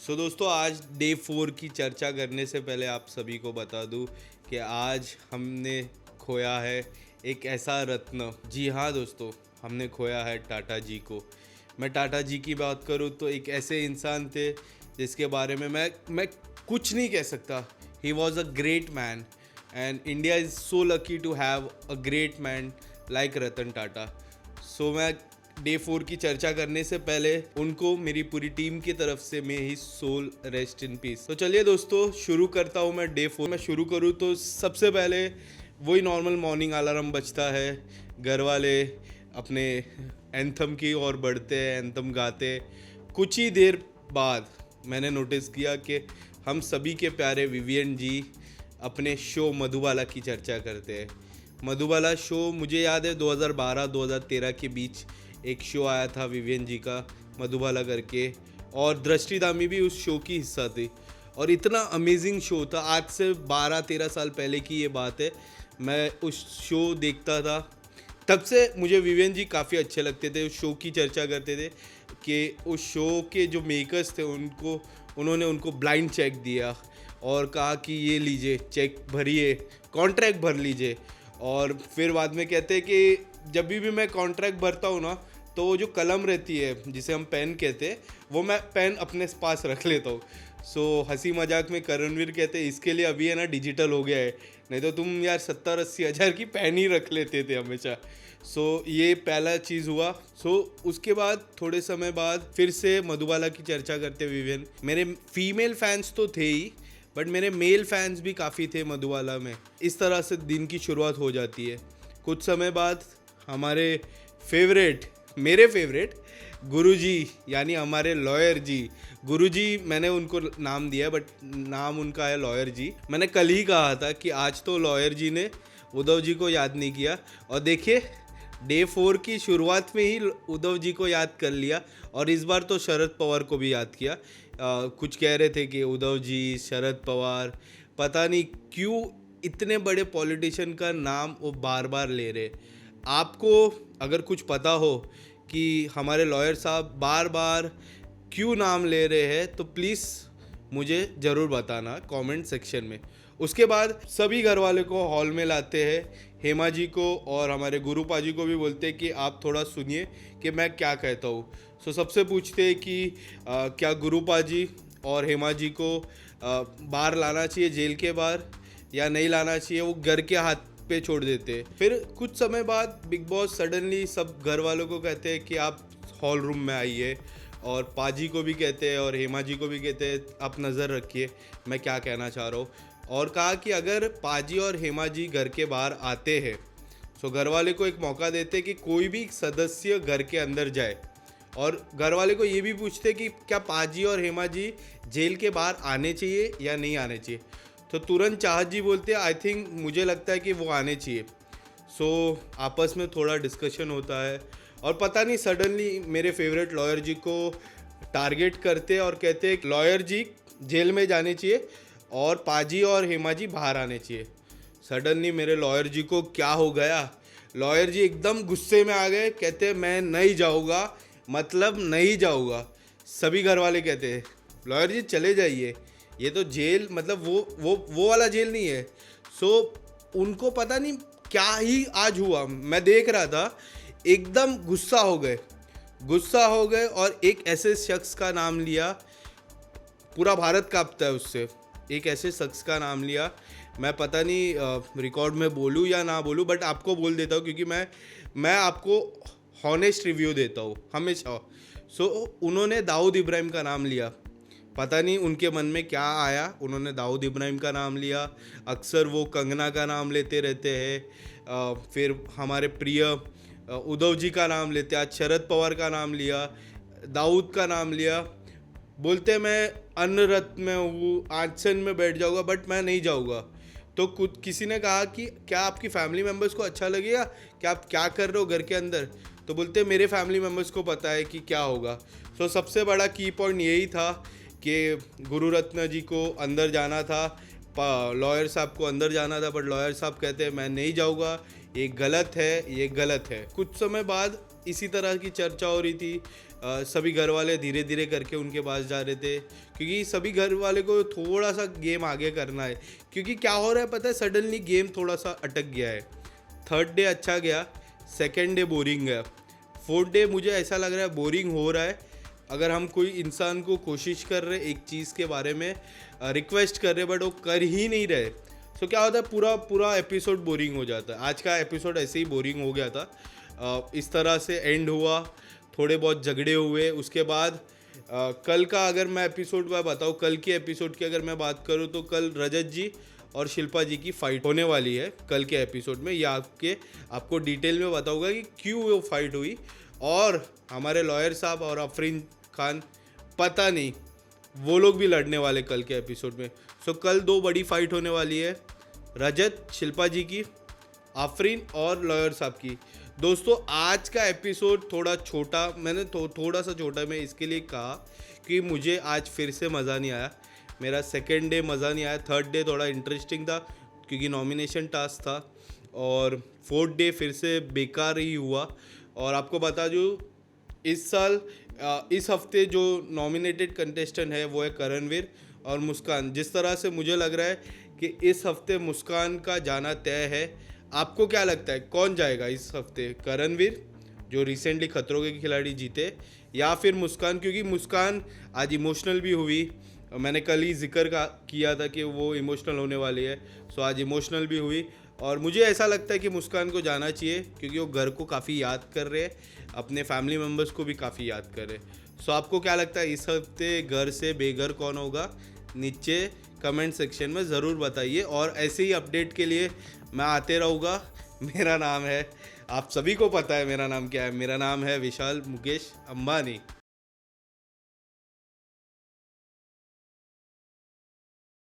दोस्तों, आज डे 4 की चर्चा करने से पहले आप सभी को बता दूं कि आज हमने खोया है एक ऐसा रत्न। जी हाँ दोस्तों, हमने खोया है टाटा जी को। मैं टाटा जी की बात करूं तो एक ऐसे इंसान थे जिसके बारे में मैं कुछ नहीं कह सकता। He was a great man and India is so lucky to have a great man like Ratan Tata. मैं डे 4 की चर्चा करने से पहले उनको मेरी पूरी टीम की तरफ से मे ही सोल रेस्ट इन पीस। तो चलिए दोस्तों, शुरू करता हूँ मैं डे 4। मैं शुरू करूँ तो सबसे पहले वही नॉर्मल मॉर्निंग अलार्म बजता है, घर वाले अपने एंथम की ओर बढ़ते हैं, एंथम गाते। कुछ ही देर बाद मैंने नोटिस किया कि हम सभी के प्यारे विवियन जी अपने शो मधुबाला की चर्चा करते हैं। मधुबाला शो मुझे याद है 2012-2013 के बीच एक शो आया था विवियन जी का, मधुबाला करके, और दृष्टि दामी भी उस शो की हिस्सा थी। और इतना अमेजिंग शो था। आज से 12-13 साल पहले की ये बात है। मैं उस शो देखता था, तब से मुझे विवियन जी काफ़ी अच्छे लगते थे। उस शो की चर्चा करते थे कि उस शो के जो मेकर्स थे उन्होंने उनको ब्लाइंड चेक दिया और कहा कि ये लीजिए, चेक भरिए, कॉन्ट्रैक्ट भर लीजिए। और फिर बाद में कहते हैं कि जब भी मैं कॉन्ट्रैक्ट भरता हूँ ना, तो वो जो कलम रहती है जिसे हम पेन कहते हैं, वो मैं पेन अपने पास रख लेता हूँ। हंसी मजाक में करणवीर कहते हैं इसके लिए अभी है ना डिजिटल हो गया है, नहीं तो तुम यार 70-80 हज़ार की पेन ही रख लेते थे हमेशा। ये पहला चीज़ हुआ। उसके बाद थोड़े समय बाद फिर से मधुबाला की चर्चा करते विवियन। मेरे फीमेल फैंस तो थे ही, बट मेरे मेल फैंस भी काफ़ी थे मधुबाला में। इस तरह से दिन की शुरुआत हो जाती है। कुछ समय बाद हमारे मेरे फेवरेट गुरुजी, यानी हमारे लॉयर जी, गुरुजी मैंने उनको नाम दिया, बट नाम उनका है लॉयर जी। मैंने कल ही कहा था कि आज तो लॉयर जी ने उद्धव जी को याद नहीं किया, और देखिए डे 4 की शुरुआत में ही उद्धव जी को याद कर लिया, और इस बार तो शरद पवार को भी याद किया। कुछ कह रहे थे कि उद्धव जी, शरद पवार, पता नहीं क्यों इतने बड़े पॉलिटिशियन का नाम वो बार बार ले रहे। आपको अगर कुछ पता हो कि हमारे लॉयर साहब बार बार क्यों नाम ले रहे हैं तो प्लीज़ मुझे ज़रूर बताना कमेंट सेक्शन में। उसके बाद सभी घर वाले को हॉल में लाते हैं, हेमा जी को और हमारे गुरुपा जी को भी बोलते हैं कि आप थोड़ा सुनिए कि मैं क्या कहता हूँ। सबसे पूछते हैं कि क्या गुरुपा जी और हेमा जी को बाहर लाना चाहिए, जेल के बाहर, या नहीं लाना चाहिए। वो घर के हाथ पे छोड़ देते हैं। फिर कुछ समय बाद बिग बॉस सडनली सब घर वालों को कहते हैं कि आप हॉल रूम में आइए, और पाजी को भी कहते हैं और हेमा जी को भी कहते हैं आप नज़र रखिए मैं क्या कहना चाह रहा हूँ। और कहा कि अगर पाजी और हेमा जी घर के बाहर आते हैं तो घर वाले को एक मौका देते कि कोई भी सदस्य घर के अंदर जाए, और घर वाले को ये भी पूछते कि क्या पाजी और हेमा जी जेल के बाहर आने चाहिए या नहीं आने चाहिए। तो तुरंत चाहत जी बोलते हैं आई थिंक, मुझे लगता है कि वो आने चाहिए। आपस में थोड़ा डिस्कशन होता है, और पता नहीं सडनली मेरे फेवरेट लॉयर जी को टारगेट करते और कहते हैं लॉयर जी जेल में जाने चाहिए और पाजी और हेमा जी बाहर आने चाहिए। सडनली मेरे लॉयर जी को क्या हो गया, लॉयर जी एकदम गुस्से में आ गए, कहते मैं नहीं जाऊँगा, मतलब नहीं जाऊँगा। सभी घर वाले कहते हैं लॉयर जी चले जाइए, ये तो जेल, मतलब वो वाला जेल नहीं है। उनको पता नहीं क्या ही आज हुआ, मैं देख रहा था, एकदम गुस्सा हो गए और एक ऐसे शख्स का नाम लिया, पूरा भारत कांपता है उससे, एक ऐसे शख्स का नाम लिया। मैं पता नहीं रिकॉर्ड में बोलूँ या ना बोलूँ, बट आपको बोल देता हूँ क्योंकि मैं आपको हॉनेस्ट रिव्यू देता हूँ हमेशा। उन्होंने दाऊद इब्राहिम का नाम लिया। पता नहीं उनके मन में क्या आया, उन्होंने दाऊद इब्राहिम का नाम लिया। अक्सर वो कंगना का नाम लेते रहते हैं, फिर हमारे प्रिय उद्धव जी का नाम लेते, आज शरद पवार का नाम लिया, दाऊद का नाम लिया। बोलते मैं अन्न रथ में हूँ, आसन में बैठ जाऊँगा, बट मैं नहीं जाऊँगा। तो किसी ने कहा कि क्या आपकी फैमिली मेम्बर्स को अच्छा लगेगा कि आप क्या कर रहे हो घर के अंदर, तो बोलते मेरे फैमिली मेम्बर्स को पता है कि क्या होगा। सबसे बड़ा की पॉइंट यही था कि गुरु रत्न जी को अंदर जाना था, लॉयर साहब को अंदर जाना था, बट लॉयर साहब कहते हैं मैं नहीं जाऊँगा, ये गलत है, ये गलत है। कुछ समय बाद इसी तरह की चर्चा हो रही थी। सभी घर वाले धीरे धीरे करके उनके पास जा रहे थे, क्योंकि सभी घर वाले को थोड़ा सा गेम आगे करना है। क्योंकि क्या हो रहा है पता है, सडनली गेम थोड़ा सा अटक गया है। थर्ड डे अच्छा गया, सेकेंड डे बोरिंग गया, फोर्थ डे मुझे ऐसा लग रहा है बोरिंग हो रहा है। अगर हम कोई इंसान को कोशिश कर रहे एक चीज़ के बारे में रिक्वेस्ट कर रहे बट वो कर ही नहीं रहे, तो क्या होता है पूरा पूरा एपिसोड बोरिंग हो जाता है। आज का एपिसोड ऐसे ही बोरिंग हो गया था। इस तरह से एंड हुआ, थोड़े बहुत झगड़े हुए। उसके बाद कल का अगर मैं एपिसोड में बताऊँ, कल के एपिसोड की अगर मैं बात करूँ तो कल रजत जी और शिल्पा जी की फ़ाइट होने वाली है कल के एपिसोड में। या आपको डिटेल में बताऊंगा कि क्यों वो फाइट हुई। और हमारे लॉयर साहब और अफरीन खान, पता नहीं वो लोग भी लड़ने वाले कल के एपिसोड में। सो कल 2 बड़ी फाइट होने वाली है, रजत शिल्पा जी की, आफरीन और लॉयर साहब की। दोस्तों आज का एपिसोड थोड़ा छोटा, मैंने थोड़ा सा छोटा मैं इसके लिए कहा कि मुझे आज फिर से मज़ा नहीं आया। मेरा सेकेंड डे मज़ा नहीं आया, थर्ड डे थोड़ा इंटरेस्टिंग था क्योंकि नॉमिनेशन टास्क था, और फोर्थ डे फिर से बेकार ही हुआ। और आपको बता दूँ इस साल इस हफ्ते जो नॉमिनेटेड कंटेस्टेंट है वो है करणवीर और मुस्कान। जिस तरह से मुझे लग रहा है कि इस हफ्ते मुस्कान का जाना तय है। आपको क्या लगता है कौन जाएगा इस हफ्ते, करणवीर जो रिसेंटली खतरों के खिलाड़ी जीते, या फिर मुस्कान? क्योंकि मुस्कान आज इमोशनल भी हुई, मैंने कल ही जिक्र किया था कि वो इमोशनल होने वाली है। सो आज इमोशनल भी हुई और मुझे ऐसा लगता है कि मुस्कान को जाना चाहिए क्योंकि वो घर को काफ़ी याद कर रहे हैं, अपने फैमिली मेम्बर्स को भी काफ़ी याद कर रहे हैं। सो आपको क्या लगता है इस हफ्ते घर से बेघर कौन होगा? नीचे कमेंट सेक्शन में ज़रूर बताइए और ऐसे ही अपडेट के लिए मैं आते रहूँगा। मेरा नाम है, आप सभी को पता है मेरा नाम क्या है, मेरा नाम है विशाल मुकेश अंबानी।